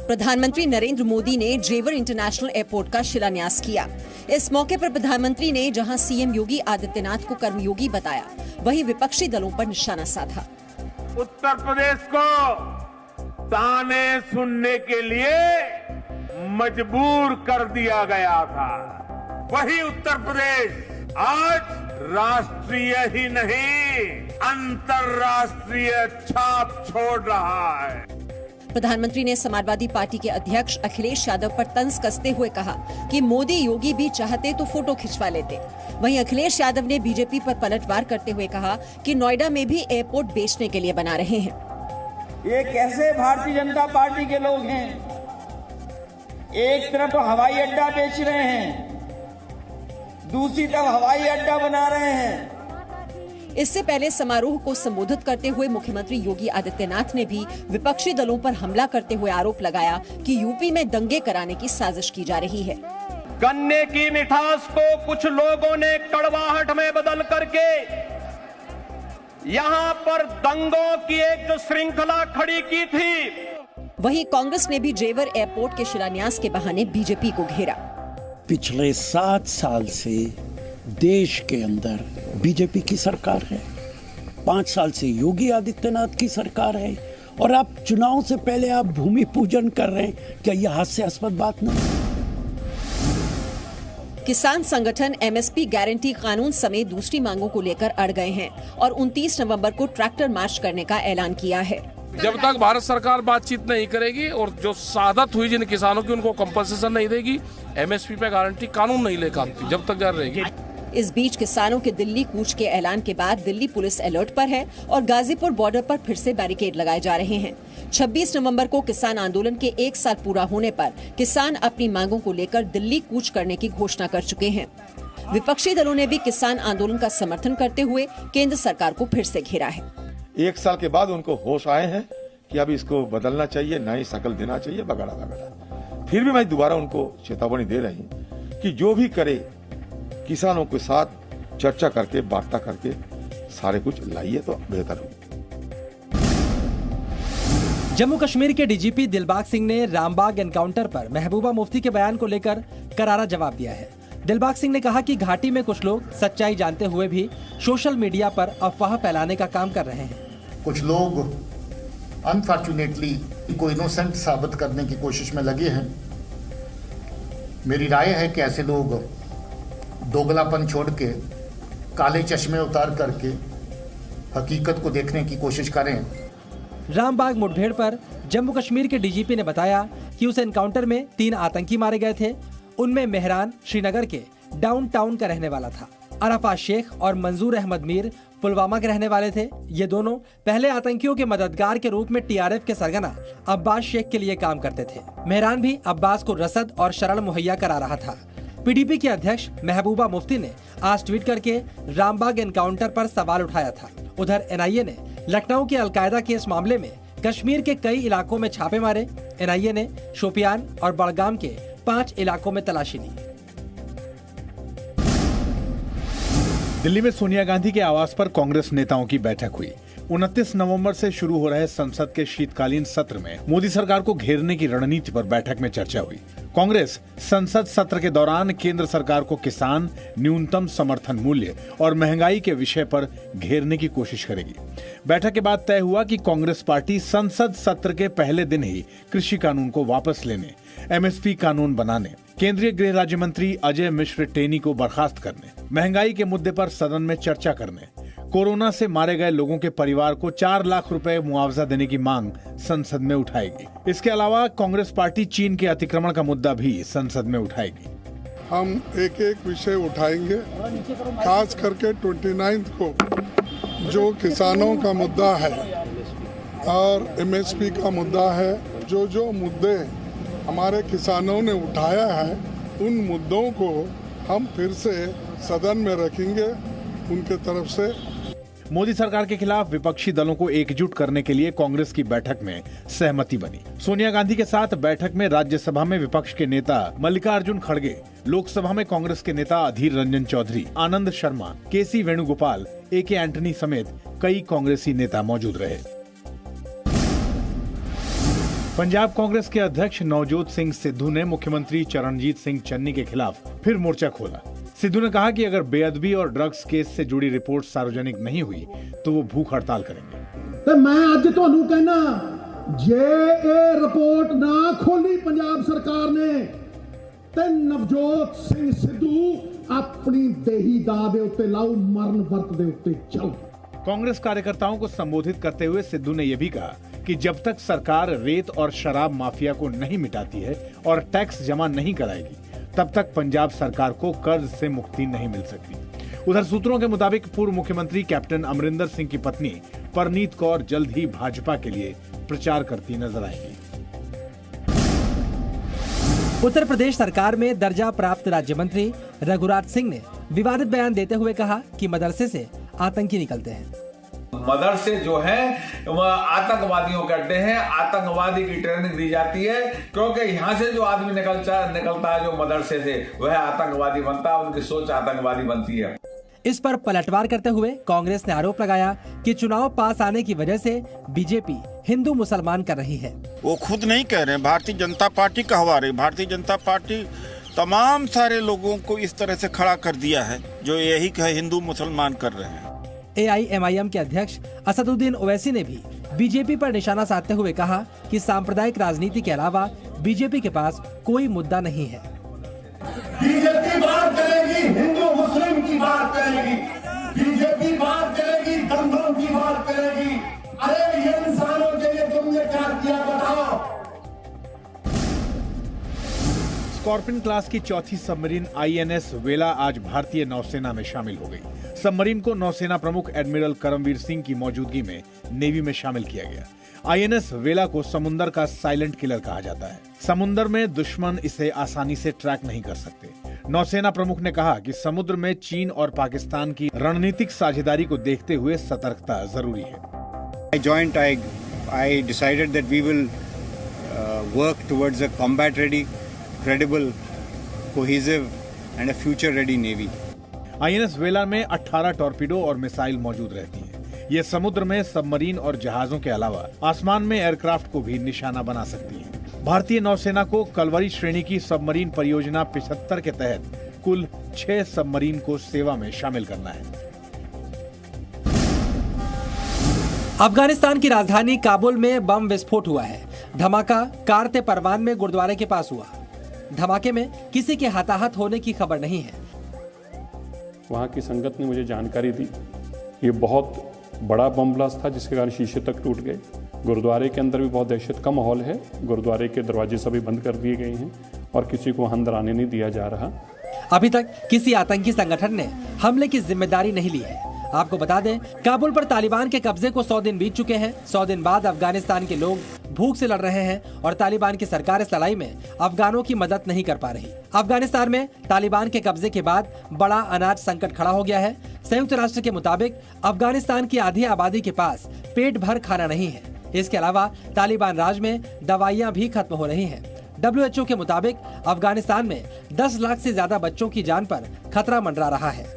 प्रधानमंत्री नरेंद्र मोदी ने जेवर इंटरनेशनल एयरपोर्ट का शिलान्यास किया। इस मौके पर प्रधानमंत्री ने जहां सीएम योगी आदित्यनाथ को कर्मयोगी बताया, वहीं विपक्षी दलों पर निशाना साधा। उत्तर प्रदेश को ताने सुनने के लिए मजबूर कर दिया गया था। वही उत्तर प्रदेश आज राष्ट्रीय ही नहीं, अंतर्राष्ट्रीय छाप छोड़ रहा है। प्रधानमंत्री ने समाजवादी पार्टी के अध्यक्ष अखिलेश यादव पर तंज कसते हुए कहा कि मोदी योगी भी चाहते तो फोटो खिंचवा लेते। वहीं अखिलेश यादव ने बीजेपी पर पलटवार करते हुए कहा कि नोएडा में भी एयरपोर्ट बेचने के लिए बना रहे हैं। ये कैसे भारतीय जनता पार्टी के लोग हैं? एक तरफ हवाई अड्डा बेच रहे हैं, दूसरी तरफ हवाई अड्डा बना रहे हैं। इससे पहले समारोह को संबोधित करते हुए मुख्यमंत्री योगी आदित्यनाथ ने भी विपक्षी दलों पर हमला करते हुए आरोप लगाया कि यूपी में दंगे कराने की साजिश की जा रही है। गन्ने की मिठास को कुछ लोगों ने कड़वाहट में बदल करके यहां पर दंगों की एक जो श्रृंखला खड़ी की थी। वहीं कांग्रेस ने भी जेवर एयरपोर्ट के शिलान्यास के बहाने बीजेपी को घेरा। पिछले 7 साल से देश के अंदर बीजेपी की सरकार है, 5 साल से योगी आदित्यनाथ की सरकार है, और आप चुनाव से पहले आप भूमि पूजन कर रहे हैं। क्या यह हास्यास्पद बात नहीं? किसान संगठन एमएसपी गारंटी कानून समेत दूसरी मांगों को लेकर अड़ गए हैं और 29 नवंबर को ट्रैक्टर मार्च करने का ऐलान किया है। जब तक भारत सरकार बातचीत नहीं करेगी और जो सादत हुई जिन किसानों की उनको कंपनसेशन नहीं देगी, एमएसपी पे गारंटी कानून नहीं लेकर आती, जब तक जारी रहेगी। इस बीच किसानों के दिल्ली कूच के ऐलान के बाद दिल्ली पुलिस अलर्ट पर है और गाजीपुर बॉर्डर पर फिर से बैरिकेड लगाए जा रहे हैं। 26 नवंबर को किसान आंदोलन के 1 साल पूरा होने पर किसान अपनी मांगों को लेकर दिल्ली कूच करने की घोषणा कर चुके हैं। विपक्षी दलों ने भी किसान आंदोलन का समर्थन करते हुए केंद्र सरकार को फिर से घेरा है। 1 साल के बाद उनको होश आए हैं कि अब इसको बदलना चाहिए, नई शक्ल देना चाहिए, वगैरह वगैरह। फिर भी मैं दोबारा उनको चेतावनी दे रही हूँ कि जो भी करे किसानों के साथ चर्चा करके, वार्ता करके सारे कुछ लाइए तो बेहतर हो। जम्मू कश्मीर के डीजीपी दिलबाग सिंह ने रामबाग एनकाउंटर पर महबूबा मुफ्ती के बयान को लेकर करारा जवाब दिया है। दिलबाग सिंह ने कहा कि घाटी में कुछ लोग सच्चाई जानते हुए भी सोशल मीडिया पर अफवाह फैलाने का काम कर रहे हैं। कुछ लोग अनफॉर्चुनेटली को इनोसेंट साबित करने की कोशिश में लगे हैं। मेरी राय है कि ऐसे लोग दोगलापन छोड़ के काले चश्मे उतार करके हकीकत को देखने की कोशिश करें। रामबाग मुठभेड़ पर जम्मू कश्मीर के डीजीपी ने बताया कि उस एनकाउंटर में 3 आतंकी मारे गए थे। उनमें मेहरान श्रीनगर के डाउनटाउन का रहने वाला था। अरफात शेख और मंजूर अहमद मीर पुलवामा के रहने वाले थे। ये दोनों पहले आतंकियों के मददगार के रूप में टीआरएफ के सरगना अब्बास शेख के लिए काम करते थे। मेहरान भी अब्बास को रसद और शरण मुहैया करा रहा था। पीडीपी के अध्यक्ष महबूबा मुफ्ती ने आज ट्वीट करके रामबाग एनकाउंटर पर सवाल उठाया था। उधर एनआईए ने लखनऊ के अलकायदा केस मामले में कश्मीर के कई इलाकों में छापे मारे। एनआईए ने शोपियान और बड़गाम के 5 इलाकों में तलाशी ली। दिल्ली में सोनिया गांधी के आवास पर कांग्रेस नेताओं की बैठक हुई। 29 नवंबर से शुरू हो रहे संसद के शीतकालीन सत्र में मोदी सरकार को घेरने की रणनीति पर बैठक में चर्चा हुई। कांग्रेस संसद सत्र के दौरान केंद्र सरकार को किसान, न्यूनतम समर्थन मूल्य और महंगाई के विषय पर घेरने की कोशिश करेगी। बैठक के बाद तय हुआ कि कांग्रेस पार्टी संसद सत्र के पहले दिन ही कृषि कानून को वापस लेने, एमएसपी कानून बनाने, केंद्रीय गृह राज्य मंत्री अजय मिश्र टेनी को बर्खास्त करने, महंगाई के मुद्दे पर सदन में चर्चा करने, कोरोना से मारे गए लोगों के परिवार को 4 लाख रुपए मुआवजा देने की मांग संसद में उठाएगी। इसके अलावा कांग्रेस पार्टी चीन के अतिक्रमण का मुद्दा भी संसद में उठाएगी। हम एक एक विषय उठाएंगे, खास करके 29 को जो किसानों का मुद्दा है और एमएसपी का मुद्दा है। जो मुद्दे हमारे किसानों ने उठाया है उन मुद्दों को हम फिर से सदन में रखेंगे उनके तरफ से। मोदी सरकार के खिलाफ विपक्षी दलों को एकजुट करने के लिए कांग्रेस की बैठक में सहमति बनी। सोनिया गांधी के साथ बैठक में राज्यसभा में विपक्ष के नेता मल्लिकार्जुन खड़गे, लोकसभा में कांग्रेस के नेता अधीर रंजन चौधरी, आनंद शर्मा, केसी वेणुगोपाल, एके एंटनी समेत कई कांग्रेसी नेता मौजूद रहे। पंजाब कांग्रेस के अध्यक्ष नवजोत सिंह सिद्धू ने मुख्यमंत्री चरणजीत सिंह चन्नी के खिलाफ फिर मोर्चा खोला। सिद्धू ने कहा कि अगर बेअदबी और ड्रग्स केस से जुड़ी रिपोर्ट सार्वजनिक नहीं हुई तो वो भूख हड़ताल करेंगे। तो मैं आज तुहानू कहना, जे ये रिपोर्ट ना खोली पंजाब सरकार ने ते नवजोत सिंह सिद्धू अपनी देही दाव दे उत्ते लाऊ, मरण वर्त दे उत्ते जाऊ। कांग्रेस कार्यकर्ताओं को संबोधित करते हुए सिद्धू ने यह भी कहा कि जब तक सरकार रेत और शराब माफिया को नहीं मिटाती है और टैक्स जमा नहीं कराएगी, तब तक पंजाब सरकार को कर्ज से मुक्ति नहीं मिल सकती। उधर सूत्रों के मुताबिक पूर्व मुख्यमंत्री कैप्टन अमरिंदर सिंह की पत्नी परनीत कौर जल्द ही भाजपा के लिए प्रचार करती नजर आएंगी। उत्तर प्रदेश सरकार में दर्जा प्राप्त राज्य मंत्री रघुराज सिंह ने विवादित बयान देते हुए कहा कि मदरसे से आतंकी निकलते हैं। मदरसे जो है वह आतंकवादियों के अड्डे हैं, आतंकवादी की ट्रेनिंग दी जाती है, क्योंकि यहाँ से जो आदमी निकलता है जो मदरसे से, वह आतंकवादी बनता है, उनकी सोच आतंकवादी बनती है। इस पर पलटवार करते हुए कांग्रेस ने आरोप लगाया कि चुनाव पास आने की वजह से बीजेपी हिंदू मुसलमान कर रही है। वो खुद नहीं कह रहे, भारतीय जनता पार्टी कहवा रही। भारतीय जनता पार्टी तमाम सारे लोगों को इस तरह से खड़ा कर दिया है जो यही कहे हिंदू मुसलमान कर रहे हैं। AIMIM के अध्यक्ष असदुद्दीन ओवैसी ने भी बीजेपी पर निशाना साधते हुए कहा कि सांप्रदायिक राजनीति के अलावा बीजेपी के पास कोई मुद्दा नहीं है। बीजेपी बात करेगी, हिंदू मुस्लिम की बात करेगी, बीजेपी बात करेगी, दंगों की बात करेगी। अरे ये इंसानों के लिए तुमने क्या किया बताओ। स्कॉर्पियन क्लास की चौथी सबमरीन INS वेला आज भारतीय नौसेना में शामिल हो गई। सबमरीन को नौसेना प्रमुख एडमिरल करमवीर सिंह की मौजूदगी में नेवी में शामिल किया गया। INS वेला को समुंदर का साइलेंट किलर कहा जाता है। समुंदर में दुश्मन इसे आसानी से ट्रैक नहीं कर सकते। नौसेना प्रमुख ने कहा कि समुद्र में चीन और पाकिस्तान की रणनीतिक साझेदारी को देखते हुए सतर्कता जरूरी है। I decided that we will work towards a combat ready, credible, cohesive and a future ready navy. INS वेला में 18 टॉर्पीडो और मिसाइल मौजूद रहती हैं। ये समुद्र में सबमरीन और जहाजों के अलावा आसमान में एयरक्राफ्ट को भी निशाना बना सकती हैं। भारतीय नौसेना को कलवरी श्रेणी की सबमरीन परियोजना 75 के तहत कुल 6 सबमरीन को सेवा में शामिल करना है। अफगानिस्तान की राजधानी काबुल में बम विस्फोट हुआ है। धमाका कारते परवान में गुरुद्वारे के पास हुआ। धमाके में किसी के हताहत होने की खबर नहीं है। वहाँ की संगत ने मुझे जानकारी दी, ये बहुत बड़ा बम ब्लास्ट था जिसके कारण शीशे तक टूट गए। गुरुद्वारे के अंदर भी बहुत दहशत का माहौल है। गुरुद्वारे के दरवाजे सभी बंद कर दिए गए हैं और किसी को अंदर आने नहीं दिया जा रहा। अभी तक किसी आतंकी संगठन ने हमले की जिम्मेदारी नहीं ली है। आपको बता दें, काबुल पर तालिबान के कब्जे को 100 दिन बीत चुके हैं। 100 दिन बाद अफगानिस्तान के लोग भूख से लड़ रहे हैं और तालिबान की सरकार इस लड़ाई में अफगानों की मदद नहीं कर पा रही। अफगानिस्तान में तालिबान के कब्जे के बाद बड़ा अनाज संकट खड़ा हो गया है। संयुक्त राष्ट्र के मुताबिक अफगानिस्तान की आधी आबादी के पास पेट भर खाना नहीं है। इसके अलावा तालिबान राज में दवाइयां भी खत्म हो रही हैं। WHO के मुताबिक अफगानिस्तान में 10 लाख से ज्यादा बच्चों की जान पर खतरा मंडरा रहा है।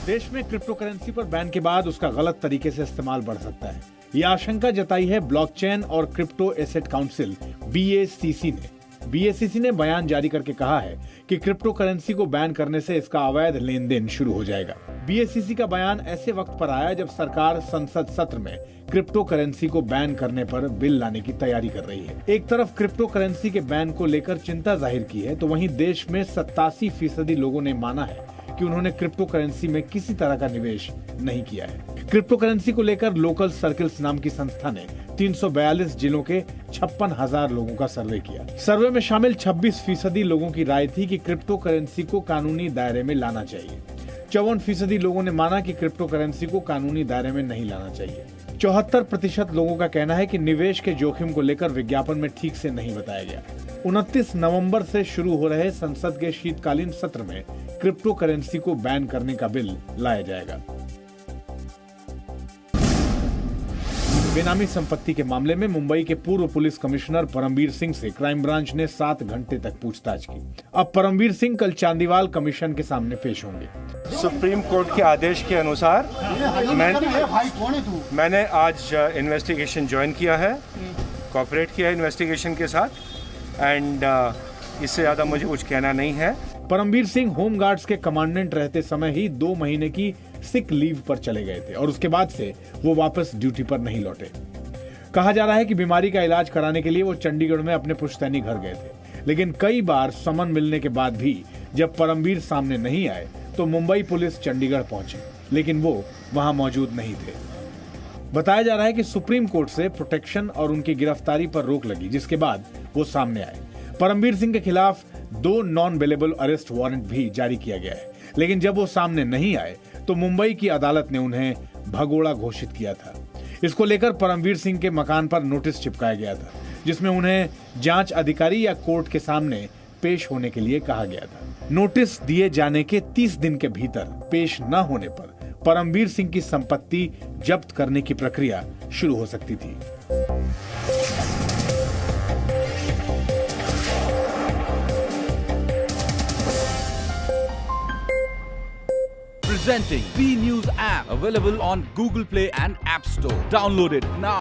देश में क्रिप्टो करेंसी पर बैन के बाद उसका गलत तरीके से इस्तेमाल बढ़ सकता है। ये आशंका जताई है ब्लॉकचेन और क्रिप्टो एसेट काउंसिल BACC ने। BACC ने बयान जारी करके कहा है कि क्रिप्टो करेंसी को बैन करने से इसका अवैध लेन देन शुरू हो जाएगा। BACC का बयान ऐसे वक्त पर आया जब सरकार संसद सत्र में क्रिप्टो करेंसी को बैन करने पर बिल लाने की तैयारी कर रही है। एक तरफ क्रिप्टो करेंसी के बैन को लेकर चिंता जाहिर की है, तो वहीं देश में 87% लोगों ने माना है कि उन्होंने क्रिप्टो करेंसी में किसी तरह का निवेश नहीं किया है। क्रिप्टो करेंसी को लेकर लोकल सर्किल्स नाम की संस्था ने 342 जिलों के 56,000 लोगों का सर्वे किया। सर्वे में शामिल 26% लोगों की राय थी कि क्रिप्टो करेंसी को कानूनी दायरे में लाना चाहिए। 54% लोगों ने माना कि क्रिप्टो करेंसी को कानूनी दायरे में नहीं लाना चाहिए। 74% लोगों का कहना है कि निवेश के जोखिम को लेकर विज्ञापन में ठीक से नहीं बताया गया। 29 नवंबर से शुरू हो रहे संसद के शीतकालीन सत्र में क्रिप्टो करेंसी को बैन करने का बिल लाया जाएगा। बेनामी संपत्ति के मामले में मुंबई के पूर्व पुलिस कमिश्नर परमवीर सिंह से क्राइम ब्रांच ने 7 घंटे तक पूछताछ की। अब परमवीर सिंह कल चांदीवाल कमीशन के सामने पेश होंगे। सुप्रीम कोर्ट के आदेश के अनुसार मैंने आज इन्वेस्टिगेशन ज्वाइन किया है, कोऑपरेट किया है इन्वेस्टिगेशन के साथ एंड इससे ज्यादा मुझे कुछ कहना नहीं है। परमवीर सिंह होमगार्ड्स के कमांडेंट रहते समय ही 2 महीने की सिक लीव पर चले गए थे और उसके बाद से वो वापस ड्यूटी पर नहीं लौटे। कहा जा रहा है कि बीमारी का इलाज कराने के लिए वो चंडीगढ़ में अपने पुश्तैनी घर गए थे, लेकिन कई बार समन मिलने के बाद भी जब परमवीर सामने नहीं आए तो मुंबई पुलिस चंडीगढ़ पहुंची, लेकिन वो वहां मौजूद नहीं थे। बताया जा रहा है कि सुप्रीम कोर्ट से प्रोटेक्शन और उनकी गिरफ्तारी पर रोक लगी, जिसके बाद वो सामने आए। परमवीर सिंह के खिलाफ 2 नॉन बेलेबल अरेस्ट वारंट भी जारी किया गया है, लेकिन जब वो सामने नहीं आए तो मुंबई की अदालत ने उन्हें भगोड़ा घोषित किया था। इसको लेकर परमवीर सिंह के मकान पर नोटिस चिपकाया गया था, जिसमें उन्हें जांच अधिकारी या कोर्ट के सामने पेश होने के लिए कहा गया था। नोटिस दिए जाने के 30 दिन के भीतर पेश न होने पर परमवीर सिंह की संपत्ति जब्त करने की प्रक्रिया शुरू हो सकती थी। Presenting B News app, available on Google Play and App Store. Download it now.